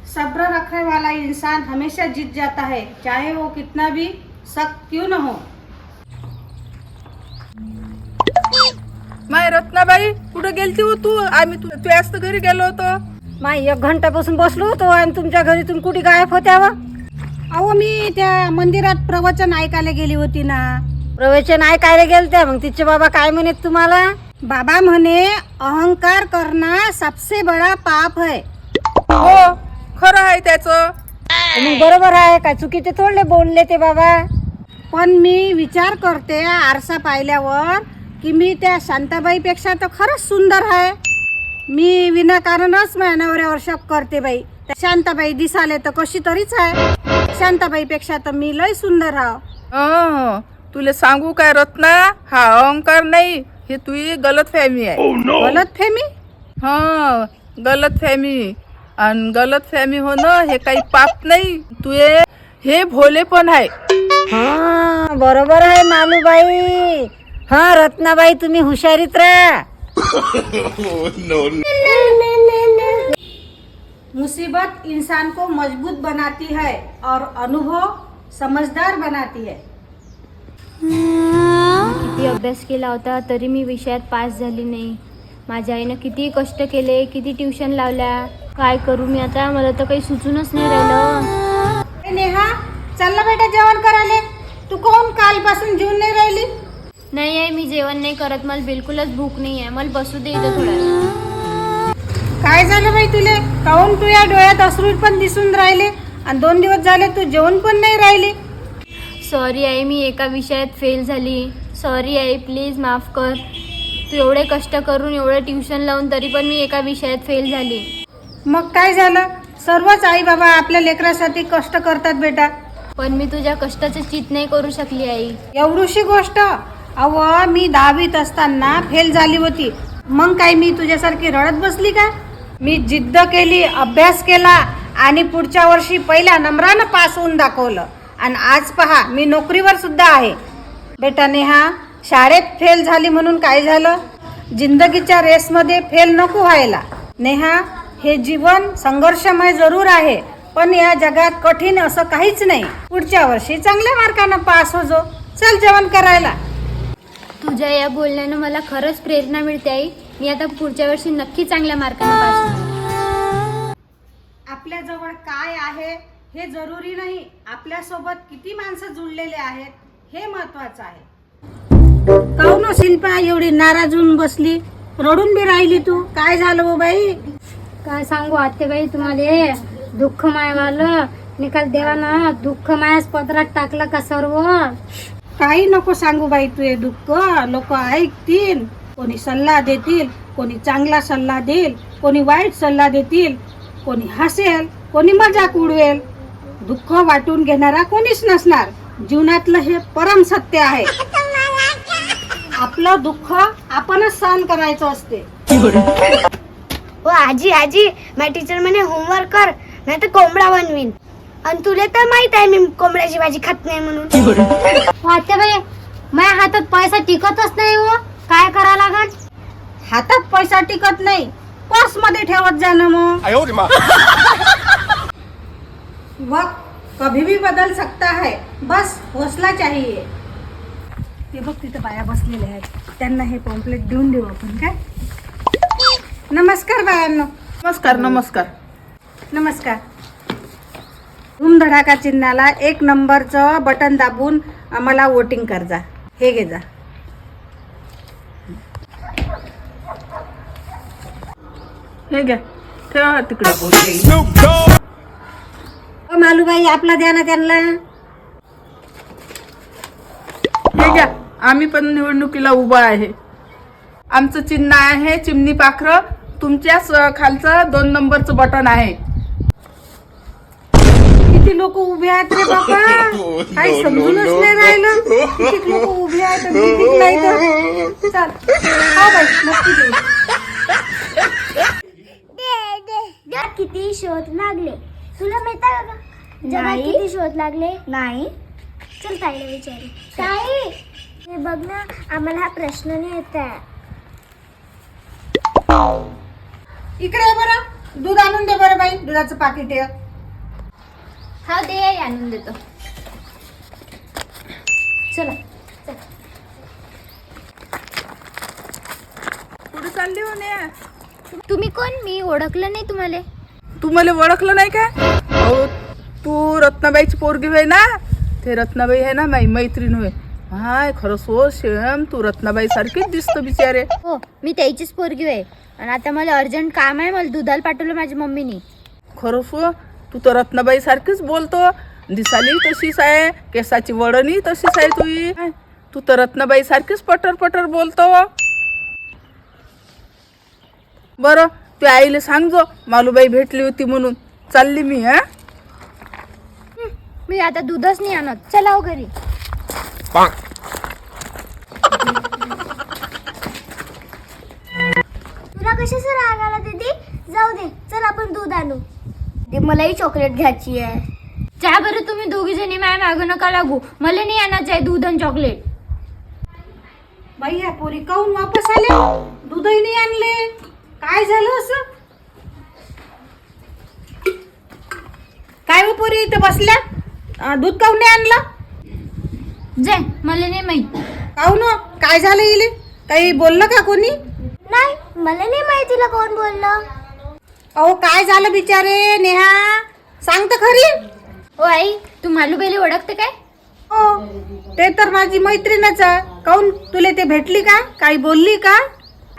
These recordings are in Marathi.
सब्र रखने वाला इंसान हमेशा जीत जाता है, चाहे वो कितना भी सख्त क्यों न हो. माय रत्नाबाई, कुठं गेलती हो तू? आम्ही तू याच तर घरी गेलो होतो. माय 1 घंटापासून बसलो होतो आणि तुमच्या घरी तुम्ही कुठे गायब होत्या व? अहो मी त्या मंदिरात प्रवचन ऐकायला गेली होती ना. प्रवचन ऐकायला गेलत्या, मग तिचे बाबा काय म्हणत तुम्हाला? बाबा म्हणे अहंकार करना सबसे बड़ा पाप है. हो, खरं आहे त्याचं. मग बरोबर आहे, काय चुकीचे थोडले बोलले ते बाबा. पण मी विचार करते आरसा पाहिल्यावर की मी त्या शांताबाईपेक्षा तर खरंच सुंदर आहे. मी विनाकारणच माझ्या नवऱ्यावर शक करते बाई. त्या शांताबाई दिसाले तर कशी तरीच आहे, शांताबाईपेक्षा तर मी लय सुंदर आहे. तुला सांगू काय रत्ना, हा अहंकार नाही, हे तुझी गलतफहमी आहे. गलतफहमी? हा, गलतफहमी. आणि गलतफहमी होणं हे काही पाप नाही, तुझे हे भोले पण आहे. हा बरोबर आहे मालूबाई. हा रत्नाबाई, तुम्ही हुशारीत राहा. मुसीबत इंसान को मजबूत बनाती है और अनुभव समझदार बनाती है. किती अभ्यास केला होता तरी मी विषयात पास झाली नाही. माझ्या आईनं किती कष्ट केले, किती ट्युशन लावल्या. काय करू मी आता? मला तर काही सुचूनच नाही राहिलं. नेहा, चल बेटा जेवण करायला. तू कोण कालपासून जेवून नाही राहिली? नाही आहे, मी जेवण नाही करत. मला बिलकुलच भूक नाही आहे. मला बसू दे इथं थोडा. काय झालं बाई तुले? काहून तू या डोळ्यात अश्रू पण दिसून राहिले आणि 2 दिवस झाले तू जेवण पण नाही राहिली? सॉरी आई, मी एका विषयात फेल झाली. सॉरी आई, प्लीज माफ कर. तू एवढे कष्ट करून, एवढं ट्युशन लावून तरी पण मी एका विषयात फेल झाली. मग काय झालं? सर्वच आई बाबा आपल्या लेकरासाठी कष्ट करतात बेटा. पण मी तुझ्या कष्टाचं चित नाही करू शकली आई. एवढीशी गोष्ट? अव मी 10वीत असताना फेल झाली होती. मग काय मी तुझ्यासारखी रडत बसली का? मी जिद्द केली, अभ्यास केला आणि पुढच्या वर्षी पहिल्या नंबरानं पास होऊन दाखवलं. आणि आज पहा, मी नोकरीवर सुद्धा आहे. बेटा नेहा, शाळेत फेल झाली म्हणून काय झालं? जिंदगीच्या रेसमध्ये फेल नको व्हायला. नेहा, हे जीवन संघर्षमय जरूर आहे, पण या जगात कठीण असं काहीच नाही. पुढच्या वर्षी चांगल्या मार्कानं पास हो जो. चल जेवण करायला. तुझ्या या बोलण्यानं मला खरंच प्रेरणा मिळते आई. मी आता पुढच्या वर्षी नक्की चांगल्या मार्काने पास होणार. आपल्या जवळ काय आहे हे जरुरी नाही, आपल्यासोबत किती माणसं जुळलेले आहेत हे महत्वाचं आहे. काहून शिल्पा एवढी नाराज होऊन बसली? रडून बी राहिली तू. काय झालं हो बाई? काय सांगू आत्याबाई तुम्हाला, दुःख मायवालं निकाल देवानं दुःख मायाच पदरात टाकलं का सर्व. काही नको सांगू बाई, तू हे दुःख लोक ऐकतील. कोणी सल्ला देतील, कोणी चांगला सल्ला देईल, कोणी वाईट सल्ला देतील, कोणी हसेल, कोणी मजाक उडवेल. दुःख वाटून घेणारा कोणीच नसणार. जीवनातलं हे परम सत्य आहे. आपलं दुःख आपणच सहन करायचं असते. ओ आजी आजी, माझी टीचर म्हणे होमवर्क कर नाही तर कोंबडा बनवीन. आणि तुला तर माहित आहे मी कोंबड्याची भाजी खात नाही म्हणून. आत्याबाई, माझ्या हातात पैसा टिकतच नाही हो. काय करा लागल? हातात पैसा टिकत नाही, पर्स मध्ये ठेवत जाणं. मग वक्त कभी भी बदल सकता है, बस हौसला चाहिए. ते बघ तिथं बाया बसलेल्या आहेत, त्यांना हे पॉम्पलेट देऊन देऊ आपण. काय? नमस्कार बायांनो. नमस्कार. नमस्कार. नमस्कार. धूमधडाका चिन्हाला 1 नंबरचं बटन दाबून आम्हाला वोटिंग कर जा. हे घे जा. हे घ्या, ठेवा तिकडे. मालूबाई, आपला द्या ना त्यांना. हे घ्या, आम्ही पण निवडणुकीला उभा आहे. आमचं चिन्ह आहे चिमणी पाखरं. तुमच्याच खालचं 2 नंबरचं बटन आहे. किती लोक उभे आहेत रे बाबा, काही समजूनच नाही राहिलं. किती लोक उभे आहेत आणि किती नाही तर. चल हा बाई, नक्की देऊ. जगात किती शोध लागले तुला माहित आहे का? जगात किती शोध लागले? नाही. चल ताईला विचारू. ताई, हे बघ ना, आम्हाला हा प्रश्न नाही येत आहे. इकडे बरं, दूध आणून दे बरं बाई, दुधाचं पाकिट आहे. हा दे आई, आणून देतो. चला. कुठे चालली म्हणे? तुम्ही कोण? मी ओळखलं नाही तुम्हाला. तू मला ओळखलं नाही का? अहो तू रत्नाबाईची पोरगी होय ना? ते रत्नाबाई आहे ना माझी मैत्रीण होय. हाय खरंच हो शेम, तू रत्नाबाई सारखीच दिसतो बिचारे. हो, मी त्याचीच पोरगी आहे. आणि आता मला अर्जंट काम आहे, मला दुधाला पाठवलं माझ्या मम्मीनी. खरंच हो, तू तर रत्नाबाई सारखीच बोलतो. दिसाली तशीच आहे, केसाची वळणी तशीच आहे तुझी. तू तर रत्नाबाई सारखीच पटर पटर बोलतो. बरं तू आईला सांगजो मालूबाई भेटली होती म्हणून. चालली मी. मी आता दूधच नाही आणत. चला हो घरी. तुला कशाचा राग आला दीदी? जाऊ दे, चल आपण दूध आणू. ते मलाही चॉकलेट घ्यायची आहे. चहा बरं, तुम्ही दोघी जणी माझ्या मागं नका लागू. मला नाही आणायचं आहे दूध आणि चॉकलेट. बाई ह्या पोरी काऊन वापस आले? दूधही नाही आणले. काय झालं असं? काय हो पोरी इथं बसल्या? दूध काऊन नाही आणलं? जे मला नाही माहित. काऊन हो? काय झालं इले? काही बोललं का कोणी? नाही, मला नाही माहिती तिला कोण बोललं. अहो काय झालं बिचारे? नेहा सांग तर खरी. ओ आई, तू मालूबाईला ओळखते काय? हो, ते तर माझी मैत्रीणच आहे. काऊन तुले ते भेटली का? काही बोलली का?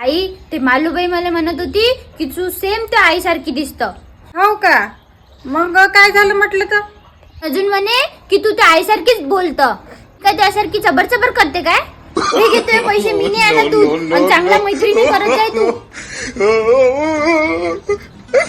आई, ते मालूबाई मला म्हणत होती की तू सेम त्या आईसारखी दिसतं. हो का? मग काय झालं म्हटलं तर? अजून म्हणे की तू त्या आईसारखीच बोलतं. काय त्यासारखी चबर चबर करते काय? हे घेतोय पैसे, मी नाही आणत दूध. आणि चांगला मैत्रिणी करत जाय तू.